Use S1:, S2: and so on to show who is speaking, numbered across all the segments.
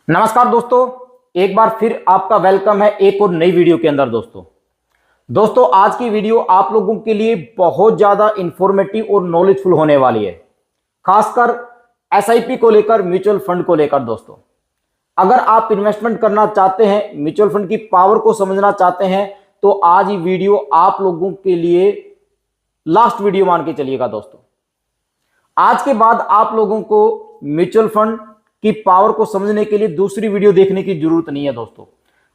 S1: नमस्कार दोस्तों, एक बार फिर आपका वेलकम है एक और नई वीडियो के अंदर। दोस्तों आज की वीडियो आप लोगों के लिए बहुत ज्यादा इंफॉर्मेटिव और नॉलेजफुल होने वाली है, खासकर एसआईपी को लेकर, म्यूचुअल फंड को लेकर। दोस्तों अगर आप इन्वेस्टमेंट करना चाहते हैं, म्यूचुअल फंड की पावर को समझना चाहते हैं, तो आज ये वीडियो आप लोगों के लिए लास्ट वीडियो मान के चलिएगा। दोस्तों आज के बाद आप लोगों को म्यूचुअल फंड की पावर को समझने के लिए दूसरी वीडियो देखने की जरूरत नहीं है। दोस्तों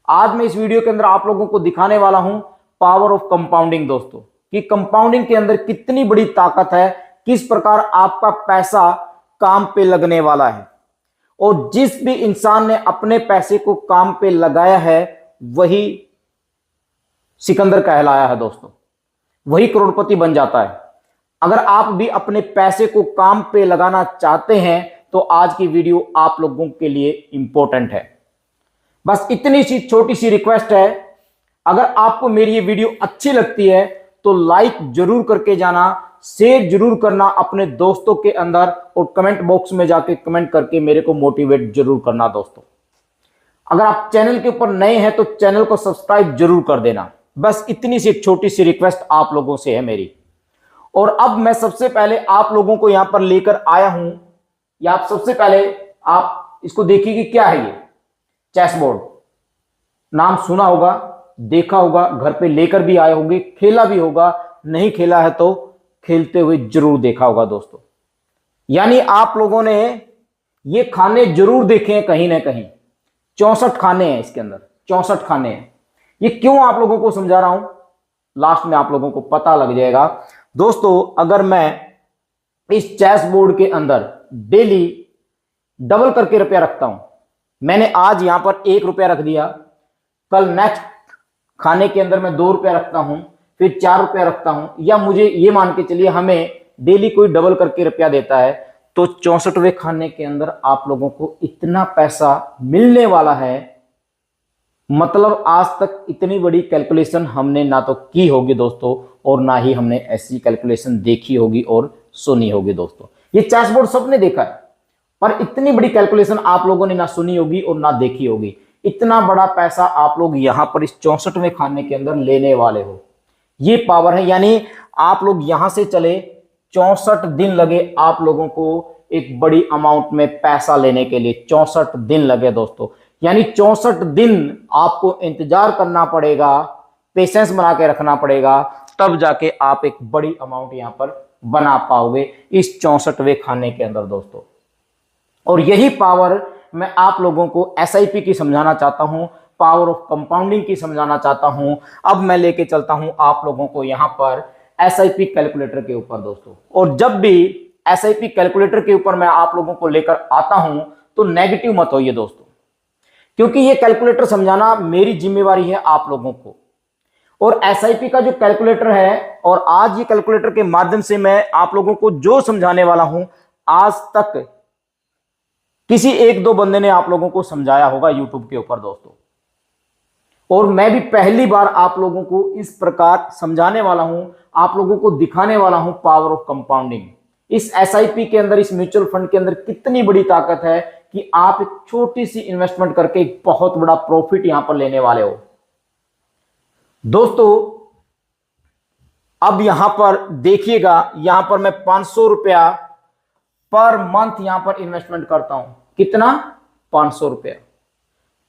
S1: आज मैं इस वीडियो के अंदर आप लोगों को दिखाने वाला हूं पावर ऑफ कंपाउंडिंग। दोस्तों कि कंपाउंडिंग के अंदर कितनी बड़ी ताकत है, किस प्रकार आपका पैसा काम पे लगने वाला है, और जिस भी इंसान ने अपने पैसे को काम पे लगाया है वही सिकंदर कहलाया है। दोस्तों वही करोड़पति बन जाता है। अगर आप भी अपने पैसे को काम पे लगाना चाहते हैं तो आज की वीडियो आप लोगों के लिए इंपॉर्टेंट है। बस इतनी सी छोटी सी रिक्वेस्ट है, अगर आपको मेरी ये वीडियो अच्छी लगती है तो लाइक जरूर करके जाना, शेयर जरूर करना अपने दोस्तों के अंदर, और कमेंट बॉक्स में जाके कमेंट करके मेरे को मोटिवेट जरूर करना। दोस्तों अगर आप चैनल के ऊपर नए हैं तो चैनल को सब्सक्राइब जरूर कर देना। बस इतनी सी एक छोटी सी रिक्वेस्ट आप लोगों से है मेरी। और अब मैं सबसे पहले आप लोगों को यहां पर लेकर आया हूं, या आप सबसे पहले आप इसको देखिए कि क्या है ये चेस बोर्ड। नाम सुना होगा, देखा होगा, घर पे लेकर भी आए होंगे, खेला भी होगा, नहीं खेला है तो खेलते हुए जरूर देखा होगा। दोस्तों यानी आप लोगों ने ये खाने जरूर देखे हैं कहीं ना कहीं। 64 खाने हैं इसके अंदर, 64 खाने हैं। ये क्यों आप लोगों को समझा रहा हूं, लास्ट में आप लोगों को पता लग जाएगा। दोस्तों अगर मैं इस चेस बोर्ड के अंदर डेली डबल करके रुपया रखता हूं, मैंने आज यहां पर 1 रुपया रख दिया, कल नेक्स्ट खाने के अंदर मैं 2 रुपया रखता हूं, फिर 4 रुपया रखता हूं, या मुझे ये मान के चलिए हमें डेली कोई डबल करके रुपया देता है, तो 64वें खाने के अंदर आप लोगों को इतना पैसा मिलने वाला है। मतलब आज तक इतनी बड़ी कैलकुलेशन हमने ना तो की होगी दोस्तों, और ना ही हमने ऐसी कैलकुलेशन देखी होगी और सुनी होगी। दोस्तों ये चेस बोर्ड सबने देखा है, पर इतनी बड़ी कैलकुलेशन आप लोगों ने ना सुनी होगी और ना देखी होगी। इतना बड़ा पैसा आप लोग यहां पर इस 64वें खाने के अंदर लेने वाले हो, ये पावर है। यानी आप लोग यहां से चले, 64 दिन लगे आप लोगों को एक बड़ी अमाउंट में पैसा लेने के लिए। 64 दिन लगे दोस्तों, यानी 64 दिन आपको इंतजार करना पड़ेगा, पेशेंस बना के रखना पड़ेगा, तब जाके आप एक बड़ी अमाउंट यहां पर बना पाओगे इस 64वें खाने के अंदर। दोस्तों और यही पावर मैं आप लोगों को एसआईपी की समझाना चाहता हूं, पावर ऑफ कंपाउंडिंग की समझाना चाहता हूं। अब मैं लेके चलता हूं आप लोगों को यहां पर एसआईपी कैलकुलेटर के ऊपर। दोस्तों और जब भी एसआईपी कैलकुलेटर के ऊपर मैं आप लोगों को लेकर आता हूं तो नेगेटिव मत होइए दोस्तों, क्योंकि ये कैलकुलेटर समझाना मेरी जिम्मेवारी है आप लोगों को। और एसआईपी का जो कैलकुलेटर है, और आज ये कैलकुलेटर के माध्यम से मैं आप लोगों को जो समझाने वाला हूं, आज तक किसी 1-2 बंदे ने आप लोगों को समझाया होगा यूट्यूब के ऊपर। दोस्तों और मैं भी पहली बार आप लोगों को इस प्रकार समझाने वाला हूं, आप लोगों को दिखाने वाला हूं पावर ऑफ कंपाउंडिंग। इस एसआईपी के अंदर, इस म्यूचुअल फंड के अंदर कितनी बड़ी ताकत है कि आप एक छोटी सी इन्वेस्टमेंट करके एक बहुत बड़ा प्रॉफिट यहां पर लेने वाले हो। दोस्तों अब यहां पर देखिएगा, यहां पर मैं 500 रुपया पर मंथ यहां पर इन्वेस्टमेंट करता हूं। कितना? 500 रुपया।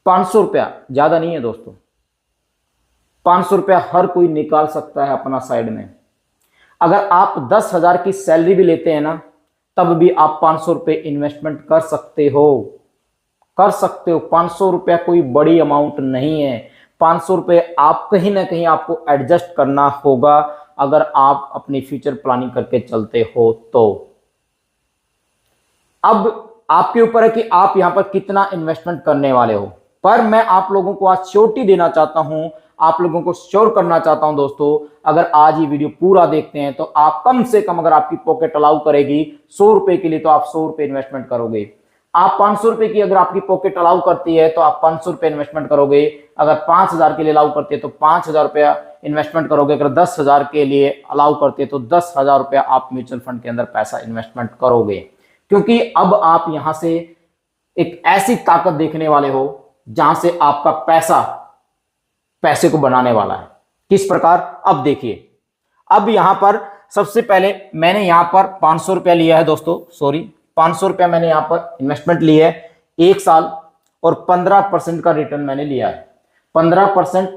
S1: 500 रुपया ज्यादा नहीं है दोस्तों, 500 रुपया हर कोई निकाल सकता है अपना साइड में। अगर आप 10,000 की सैलरी भी लेते हैं ना, तब भी आप 500 रुपये इन्वेस्टमेंट कर सकते हो, कर सकते हो। 500 रुपया कोई बड़ी अमाउंट नहीं है। 500 रुपये आप कहीं ना कहीं आपको एडजस्ट करना होगा अगर आप अपनी फ्यूचर प्लानिंग करके चलते हो तो। अब आपके ऊपर है कि आप यहां पर कितना इन्वेस्टमेंट करने वाले हो, पर मैं आप लोगों को आज श्योरिटी देना चाहता हूं, आप लोगों को श्योर करना चाहता हूं। दोस्तों अगर आज ये वीडियो पूरा देखते हैं तो आप कम से कम, अगर आपकी पॉकेट अलाउ करेगी 100 रुपए के लिए, तो आप 100 रुपए इन्वेस्टमेंट करोगे। आप 500 रुपए की अगर आपकी पॉकेट अलाउ करती है तो आप 500 रुपए इन्वेस्टमेंट करोगे। अगर 5,000 के लिए अलाउ करती है तो 5,000 रुपया इन्वेस्टमेंट करोगे। अगर 10,000 के लिए अलाउ करती है तो 10,000 रुपया आप म्यूचुअल फंड के अंदर पैसा इन्वेस्टमेंट करोगे, क्योंकि अब आप यहां से एक ऐसी ताकत देखने वाले हो जहां से आपका पैसे को बनाने वाला है। किस प्रकार, अब देखिए। अब यहां पर सबसे पहले मैंने यहां पर 500 रुपया लिया है दोस्तों, सॉरी 500 रुपया मैंने यहां पर इन्वेस्टमेंट लिया है 1 साल, और 15% का रिटर्न मैंने लिया है। 15%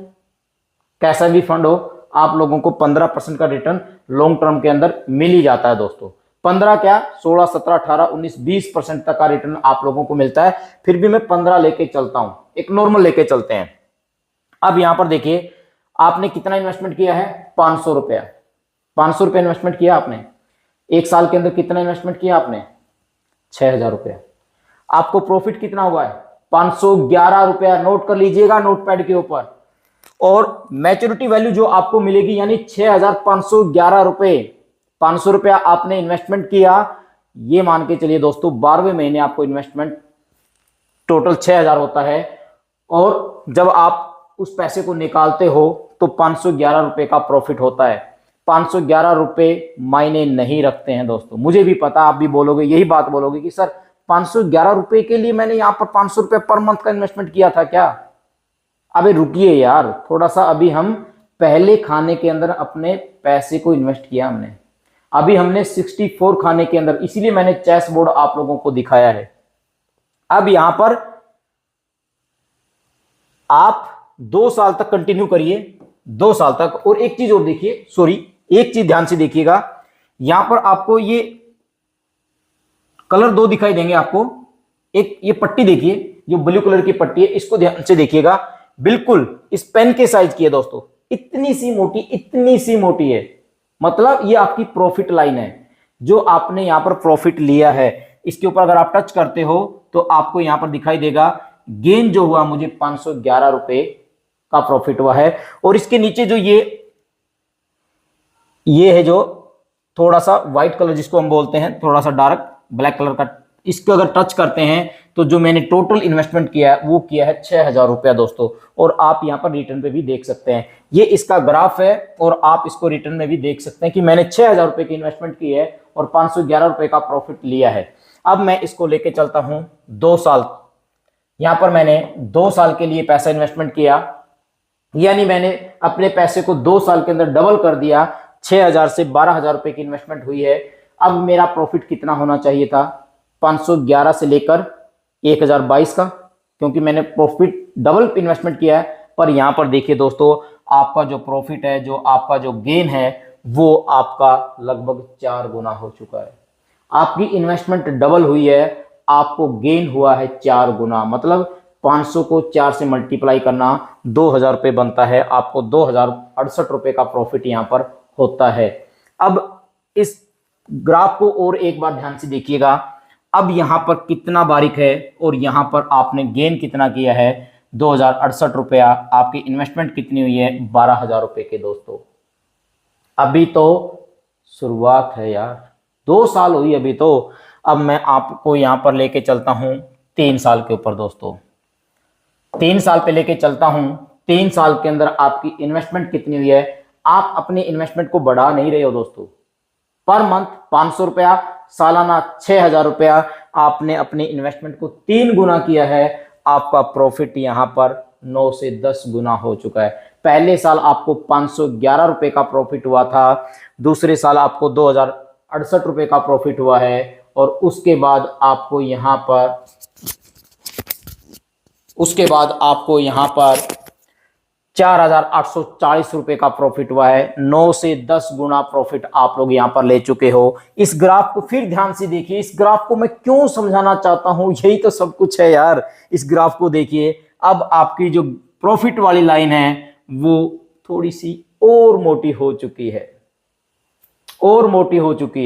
S1: कैसा भी फंड हो, आप लोगों को 15% का रिटर्न लॉन्ग टर्म के अंदर मिल ही जाता है दोस्तों। 15 क्या, 16, 17, 18, 19, 20% तक का रिटर्न आप लोगों को मिलता है। फिर भी मैं 15 लेके चलता हूं, एक नॉर्मल लेके चलते हैं। अब यहां पर देखिए, आपने कितना इन्वेस्टमेंट किया है, 500 रुपया। 500 रुपया इन्वेस्टमेंट किया आपने, 1 साल के अंदर कितना इन्वेस्टमेंट किया आपने, 6000 रुपया। आपको प्रॉफिट कितना हुआ है, 511 रुपया। नोट कर लीजिएगा नोट पैड के ऊपर। और मैच्योरिटी वैल्यू जो आपको मिलेगी यानी 6511 रुपए। 500 रुपया आपने इन्वेस्टमेंट किया, ये मान के चलिए दोस्तों 12वें महीने आपको इन्वेस्टमेंट टोटल 6000 होता है। और जब आप उस पैसे को निकालते हो तो 511 रुपए का प्रॉफिट होता है। 511 रुपए मायने नहीं रखते हैं दोस्तों, मुझे भी पता, आप भी बोलोगे, यही बात बोलोगे कि सर 511 रुपए के लिए मैंने यहां पर 500 रुपए पर मंथ का इन्वेस्टमेंट किया था क्या। अबे रुकिए यार थोड़ा सा, अभी हम पहले खाने के अंदर अपने पैसे को इन्वेस्ट किया हमने, अभी हमने 64 खाने के अंदर, इसीलिए मैंने चेस बोर्ड आप लोगों को दिखाया है। अब यहां पर आप 2 साल तक कंटिन्यू करिए, 2 साल तक। और एक चीज और देखिए, सॉरी एक चीज ध्यान से देखिएगा, यहां पर आपको ये कलर 2 दिखाई देंगे आपको। एक ये पट्टी देखिए, जो ब्लू कलर की पट्टी है, इसको ध्यान से देखिएगा, बिल्कुल इस पेन के साइज की है दोस्तों, इतनी सी मोटी है। मतलब ये आपकी प्रॉफिट लाइन है, जो आपने यहां पर प्रॉफिट लिया है। इसके ऊपर अगर आप टच करते हो तो आपको यहां पर दिखाई देगा गेन जो हुआ मुझे 511 रुपए का प्रॉफिट हुआ है। और इसके नीचे जो ये है जो थोड़ा सा व्हाइट कलर जिसको हम बोलते हैं, थोड़ा सा डार्क ब्लैक कलर का, इसको अगर टच करते हैं तो जो मैंने टोटल इन्वेस्टमेंट किया है वो किया है 6000 रुपया दोस्तों। और आप यहां पर रिटर्न पे भी देख सकते हैं, ये इसका ग्राफ है, और आप इसको रिटर्न में भी देख सकते हैं कि मैंने 6000 रुपए की इन्वेस्टमेंट की है और 511 रुपए का प्रॉफिट लिया है। अब मैं इसको लेके चलता हूं 2 साल। यहां पर मैंने 2 साल के लिए पैसा इन्वेस्टमेंट किया, यानी मैंने अपने पैसे को 2 साल के अंदर डबल कर दिया। 6000 से 12000 रुपए की इन्वेस्टमेंट हुई है। अब मेरा प्रॉफिट कितना होना चाहिए था, 511 से लेकर 1022 का, क्योंकि मैंने प्रॉफिट डबल इन्वेस्टमेंट किया है। पर यहां पर देखिए दोस्तों, आपका जो प्रॉफिट है, जो आपका जो गेन है, वो आपका लगभग 4 गुना हो चुका है। आपकी इन्वेस्टमेंट डबल हुई है, आपको गेन हुआ है 4 गुना। मतलब 500 को 4 से मल्टीप्लाई करना, 2000 रुपये बनता है, आपको 2068 रुपये का प्रॉफिट यहां पर होता है। अब इस ग्राफ को और एक बार ध्यान से देखिएगा, अब यहां पर कितना बारीक है और यहां पर आपने गेन कितना किया है, 2068 रुपया। आपकी इन्वेस्टमेंट कितनी हुई है, 12000 रुपये के दोस्तों। अभी तो शुरुआत है यार, 2 साल हुई अभी तो। अब मैं आपको यहां पर लेके चलता हूं 3 साल के ऊपर दोस्तों, 3 साल पे लेके चलता हूं। 3 साल के अंदर आपकी इन्वेस्टमेंट कितनी हुई है। आप अपनी इन्वेस्टमेंट को बढ़ा नहीं रहे हो दोस्तों। पर मंथ 500 रुपया, सालाना 6000 रुपया, आपने अपनी इन्वेस्टमेंट को 3 गुना किया है। आपका प्रॉफिट यहां पर 9 से 10 गुना हो चुका है। पहले साल आपको 511 रुपए का प्रॉफिट हुआ था, दूसरे साल आपको 2068 रुपए का प्रॉफिट हुआ है, और उसके बाद आपको यहां पर 4840 रुपए का प्रॉफिट हुआ है। 9 से 10 गुना प्रॉफिट आप लोग यहां पर ले चुके हो। इस ग्राफ को फिर ध्यान से देखिए, इस ग्राफ को मैं क्यों समझाना चाहता हूं, यही तो सब कुछ है यार। इस ग्राफ को देखिए, अब आपकी जो प्रॉफिट वाली लाइन है वो थोड़ी सी और मोटी हो चुकी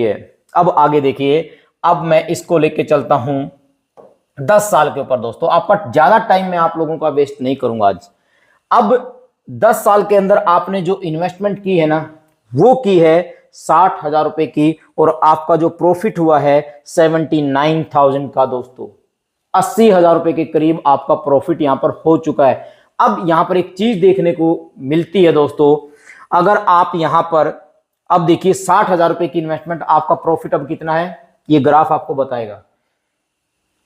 S1: है, अब आगे देखिए। अब मैं इसको लेके चलता हूं 10 साल के ऊपर दोस्तों। आपका ज्यादा टाइम मैं आप लोगों का वेस्ट नहीं करूंगा आज। अब 10 साल के अंदर आपने जो इन्वेस्टमेंट की है ना, वो की है 60,000 रुपए की, और आपका जो प्रॉफिट हुआ है 79,000 का दोस्तों। 80,000 रुपए के करीब आपका प्रॉफिट यहां पर हो चुका है। अब यहां पर एक चीज देखने को मिलती है दोस्तों, अगर आप यहां पर अब देखिए 60,000 रुपए की इन्वेस्टमेंट, आपका प्रॉफिट अब कितना है, ये ग्राफ आपको बताएगा।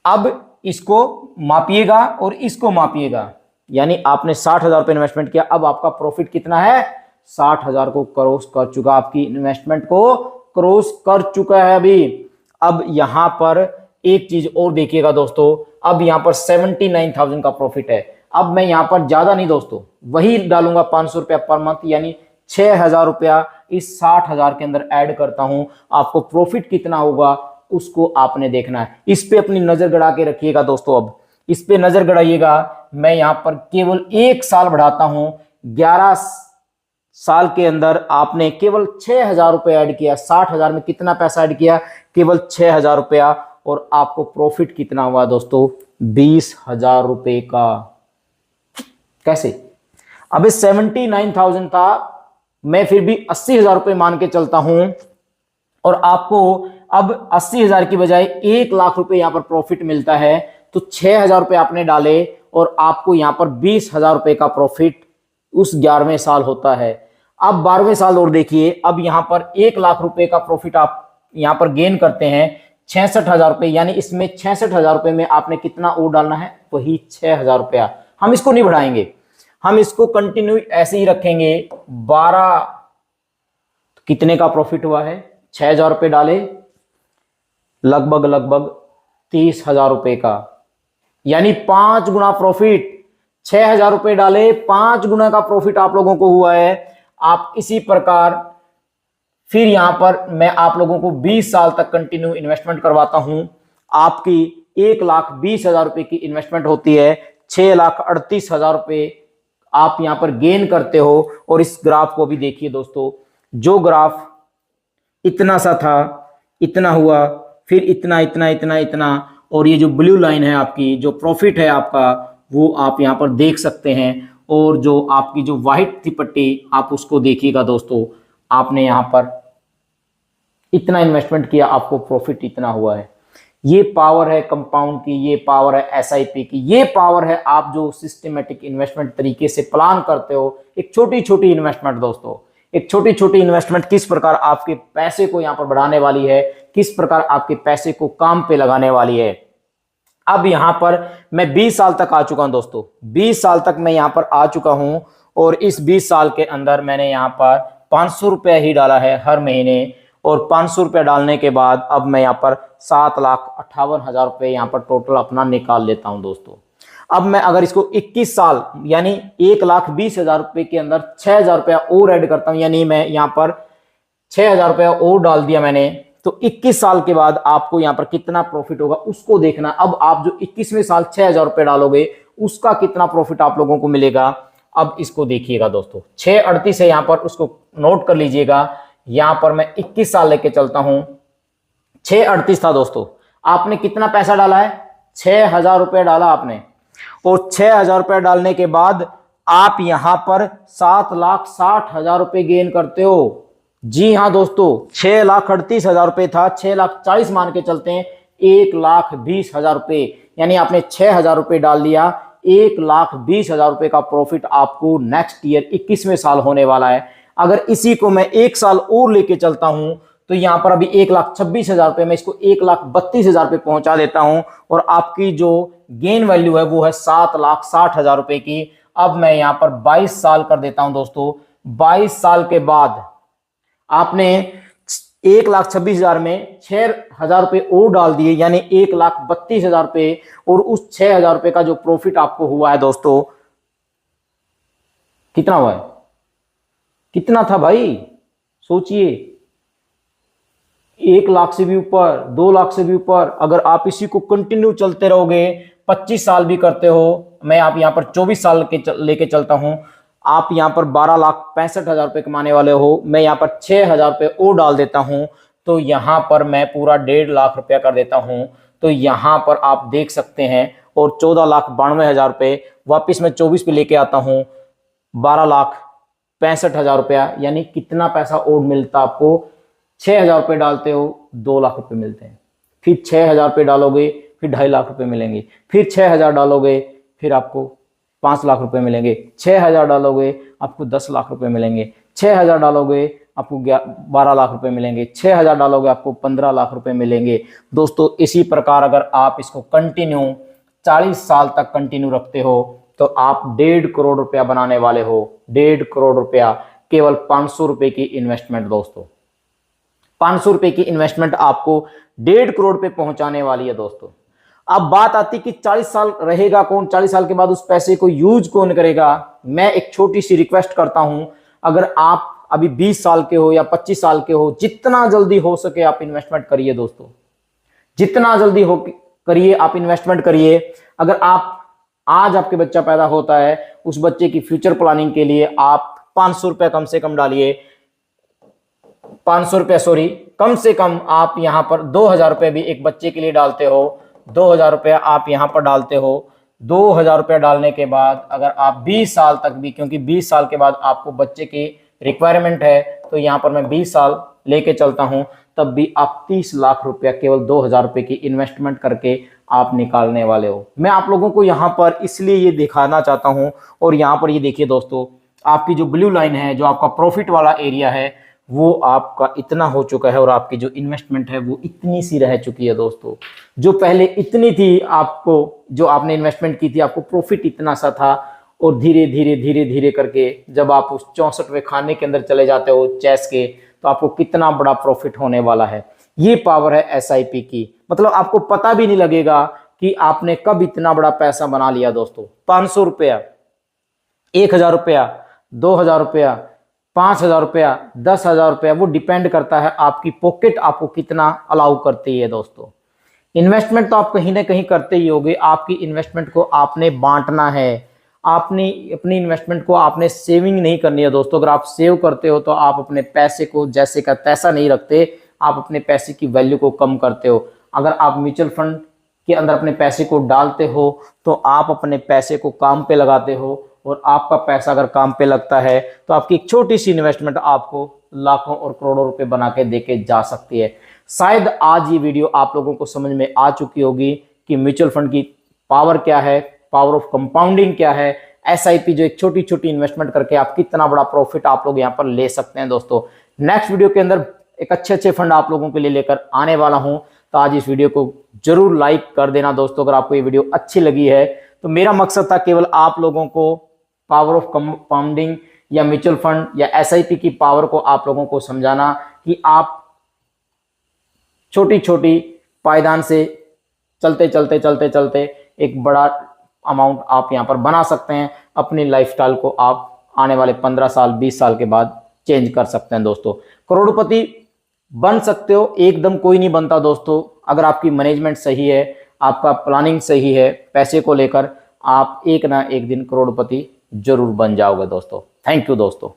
S1: अब इसको मापिएगा और इसको मापिएगा, यानी आपने 60,000 रुपये इन्वेस्टमेंट किया, अब आपका प्रॉफिट कितना है, 60,000 को क्रॉस कर चुका, आपकी इन्वेस्टमेंट को क्रॉस कर चुका है अभी। अब यहां पर एक चीज और देखिएगा दोस्तों, अब यहां पर 79,000 का प्रॉफिट है। अब मैं यहां पर ज्यादा नहीं दोस्तों, वही डालूंगा 500 रुपया पर मंथ, यानी 6,000 रुपया इस 60,000 के अंदर ऐड करता हूं। आपको प्रॉफिट कितना होगा उसको आपने देखना है, इस पे अपनी नजर गड़ा के रखिएगा दोस्तों। अब इस पे नजर गड़ाइएगा, मैं यहां पर केवल 1 साल बढ़ाता हूं। 11 साल के अंदर आपने केवल 6,000 रुपये ऐड किया, 60,000 में कितना पैसा ऐड किया, केवल 6,000 रुपया, और आपको प्रॉफिट कितना हुआ दोस्तों, 20,000 रुपये का। कैसे, अब 79,000 था, मैं फिर भी 80,000 रुपये मान के चलता हूं, और आपको अब 80,000 की बजाय 1 लाख रुपए यहां पर प्रॉफिट मिलता है। तो 6,000 रुपये आपने डाले और आपको यहां पर 20,000 रुपये का प्रॉफिट उस 11वें साल होता है। अब 12वें साल और देखिए, अब यहां पर 1 लाख रुपए का प्रॉफिट आप यहां पर गेन करते हैं, 66,000 रुपये, यानी इसमें 66,000 रुपये में आपने कितना और डालना है, वही 6,000 रुपया। हम इसको नहीं बढ़ाएंगे, हम इसको कंटिन्यू ऐसे ही रखेंगे। 12 कितने का प्रॉफिट हुआ है, 6,000 रुपये डाले, लगभग 30,000 रुपये का, यानी 5 गुना प्रॉफिट। 6,000 रुपये डाले, 5 गुना का प्रॉफिट आप लोगों को हुआ है। आप इसी प्रकार फिर यहां पर मैं आप लोगों को 20 साल तक कंटिन्यू इन्वेस्टमेंट करवाता हूं। आपकी 1,20,000 रुपये की इन्वेस्टमेंट होती है, 6,38,000 रुपये आप यहां पर गेन करते हो। और इस ग्राफ को भी देखिए दोस्तों, जो ग्राफ इतना सा था, इतना हुआ, फिर इतना इतना इतना इतना, और ये जो ब्लू लाइन है आपकी, जो प्रॉफिट है आपका, वो आप यहां पर देख सकते हैं। और जो आपकी जो व्हाइट थी पट्टी, आप उसको देखिएगा दोस्तों, आपने यहां पर इतना इन्वेस्टमेंट किया, आपको प्रॉफिट इतना हुआ है। ये पावर है कंपाउंड की, ये पावर है एसआईपी की, ये पावर है आप जो सिस्टमेटिक इन्वेस्टमेंट तरीके से प्लान करते हो। एक छोटी छोटी इन्वेस्टमेंट दोस्तों, एक छोटी छोटी इन्वेस्टमेंट किस प्रकार आपके पैसे को यहां पर बढ़ाने वाली है, किस प्रकार आपके पैसे को काम पे लगाने वाली है। अब यहां पर मैं 20 साल तक आ चुका हूं दोस्तों, 20 साल तक मैं यहां पर आ चुका हूं, और इस 20 साल के अंदर मैंने यहां पर 500 रुपया ही डाला है हर महीने। और 500 रुपया डालने के बाद अब मैं यहां पर 7,58,000 रुपये यहां पर टोटल अपना निकाल लेता हूं दोस्तों। अब मैं अगर इसको 21 साल यानी 1,20,000 रुपये के अंदर 6,000 रुपया और ऐड करता हूं, यानी मैं यहां पर 6,000 रुपया और डाल दिया मैंने, तो 21 साल के बाद आपको यहां पर कितना प्रॉफिट होगा उसको देखना। अब आप जो 21वें साल 6,000 रुपये डालोगे, उसका कितना प्रॉफिट आप लोगों को मिलेगा, अब इसको देखिएगा दोस्तों। 638 है यहां पर, उसको नोट कर लीजिएगा। यहां पर मैं 21 साल लेके चलता हूं, 638 था दोस्तों, आपने कितना पैसा डाला है, 6,000 रुपये डाला आपने, और 6,000 रुपये डालने के बाद आप यहां पर 7,60,000 रुपये गेन करते हो। जी हां दोस्तों, 6,38,000 रुपये था, 6,40,000 मान के चलते हैं, 1,20,000 रुपये, यानी आपने 6,000 रुपये डाल दिया, 1,20,000 रुपये का प्रॉफिट आपको नेक्स्ट ईयर 21वें साल होने वाला है। अगर इसी को मैं 1 साल और लेके चलता हूं, तो यहां पर अभी 1,26,000 रुपये, मैं इसको 1,32,000 रुपये पहुंचा देता हूं, और आपकी जो गेन वैल्यू है वो है 7,60,000 रुपये की। अब मैं यहां पर 22 साल कर देता हूं दोस्तों। 22 साल के बाद आपने 1,26,000 में 6,000 रुपये और डाल दिए, यानी 1,32,000 रुपये, और उस 6,000 रुपये का जो प्रॉफिट आपको हुआ है दोस्तों, कितना हुआ है, कितना था भाई, सोचिए, 1 लाख से भी ऊपर, 2 लाख से भी ऊपर। अगर आप इसी को कंटिन्यू चलते रहोगे, 25 साल भी करते हो, मैं आप यहां पर 24 साल के लेके चलता हूं, आप यहां पर 12,65,000 रुपये कमाने वाले हो, मैं यहां पर 6,000 रुपये और डाल देता हूं, तो यहां पर मैं पूरा 1.5 लाख रुपया कर देता हूं। तो यहां पर आप देख सकते हैं, और 14,92,000 रुपये वापिस मैं 24 पे लेके आता हूं, 12,65,000 रुपया, यानी कितना पैसा और मिलता आपको, 6,000 रुपये डालते हो 2 लाख रुपये मिलते हैं, फिर 6,000 रुपये डालोगे फिर 2.5 लाख रुपये मिलेंगे, फिर 6,000 डालोगे फिर आपको 5 लाख रुपए मिलेंगे, 6,000 डालोगे आपको 10 लाख रुपए मिलेंगे, 6,000 डालोगे आपको 12 लाख रुपए मिलेंगे, 6,000 डालोगे आपको 15 लाख रुपए मिलेंगे। दोस्तों इसी प्रकार अगर आप इसको कंटिन्यू 40 साल तक कंटिन्यू रखते हो तो आप 1.5 करोड़ रुपया बनाने वाले हो। 1.5 करोड़ रुपया केवल 500 रुपए की इन्वेस्टमेंट दोस्तों, 500 रुपए की इन्वेस्टमेंट आपको 1.5 करोड़ पे पहुंचाने वाली है दोस्तों। अब बात आती कि 40 साल रहेगा कौन, 40 साल के बाद उस पैसे को यूज कौन करेगा। मैं एक छोटी सी रिक्वेस्ट करता हूं, अगर आप अभी 20 साल के हो या 25 साल के हो, जितना जल्दी हो सके आप इन्वेस्टमेंट करिए दोस्तों, जितना जल्दी हो करिए आप इन्वेस्टमेंट करिए। अगर आप आज आपके बच्चा पैदा होता है, उस बच्चे की फ्यूचर प्लानिंग के लिए आप 500 रुपया कम से कम डालिए, 500 रुपया सॉरी, कम से कम आप यहां पर 2000 रुपये भी एक बच्चे के लिए डालते हो, 2000 रुपया आप यहां पर डालते हो। 2000 रुपया डालने के बाद अगर आप 20 साल तक भी, क्योंकि 20 साल के बाद आपको बच्चे की रिक्वायरमेंट है, तो यहां पर मैं 20 साल लेके चलता हूं, तब भी आप 30 लाख रुपया केवल 2000 रुपये की इन्वेस्टमेंट करके आप निकालने वाले हो। मैं आप लोगों को यहां पर इसलिए ये दिखाना चाहता हूं। और यहां पर ये देखिए दोस्तों, आपकी जो ब्लू लाइन है, जो आपका प्रॉफिट वाला एरिया है, वो आपका इतना हो चुका है और आपकी जो इन्वेस्टमेंट है वो इतनी सी रह चुकी है दोस्तों। जो पहले इतनी थी, आपको जो आपने इन्वेस्टमेंट की थी, आपको प्रॉफिट इतना सा था, और धीरे धीरे धीरे धीरे करके जब आप उस 64वें खाने के अंदर चले जाते हो चेस के, तो आपको कितना बड़ा प्रॉफिट होने वाला है। ये पावर है एसआईपी की। मतलब आपको पता भी नहीं लगेगा कि आपने कब इतना बड़ा पैसा बना लिया दोस्तों। 500 रुपया, 1000 रुपया, 2000 रुपया, 5000 रुपया, 10,000 रुपया, वो डिपेंड करता है आपकी पॉकेट आपको कितना अलाउ करती है दोस्तों। इन्वेस्टमेंट तो आप कहीं ना कहीं करते ही होगे। आपकी इन्वेस्टमेंट को आपने बांटना है, आपने अपनी इन्वेस्टमेंट को आपने सेविंग नहीं करनी है दोस्तों। अगर आप सेव करते हो तो आप अपने पैसे को जैसे का तैसा नहीं रखते, आप अपने पैसे की वैल्यू को कम करते हो। अगर आप म्यूचुअल फंड के अंदर अपने पैसे को डालते हो तो आप अपने पैसे को काम पे लगाते हो, और आपका पैसा अगर काम पे लगता है तो आपकी एक छोटी सी इन्वेस्टमेंट आपको लाखों और करोड़ों रुपए बना के देके जा सकती है। शायद आज ये वीडियो आप लोगों को समझ में आ चुकी होगी कि म्यूचुअल फंड की पावर क्या है, पावर ऑफ कंपाउंडिंग क्या है, एसआईपी जो एक छोटी छोटी इन्वेस्टमेंट करके आप कितना बड़ा प्रॉफिट आप लोग यहाँ पर ले सकते हैं दोस्तों। नेक्स्ट वीडियो के अंदर एक अच्छे फंड आप लोगों के लिए लेकर आने वाला हूं, तो आज इस वीडियो को जरूर लाइक कर देना दोस्तों। अगर आपको ये वीडियो अच्छी लगी है तो मेरा मकसद था केवल आप लोगों को पावर ऑफ कंपाउंडिंग या म्यूचुअल फंड या एसआईपी की पावर को आप लोगों को समझाना कि आप छोटी छोटी पायदान से चलते चलते चलते चलते एक बड़ा अमाउंट आप यहां पर बना सकते हैं। अपनी लाइफस्टाइल को आप आने वाले 15 साल 20 साल के बाद चेंज कर सकते हैं दोस्तों। करोड़पति बन सकते हो, एकदम कोई नहीं बनता दोस्तों। अगर आपकी मैनेजमेंट सही है, आपका प्लानिंग सही है, पैसे को लेकर आप एक ना एक दिन करोड़पति जरूर बन जाओगे दोस्तों। थैंक यू दोस्तों।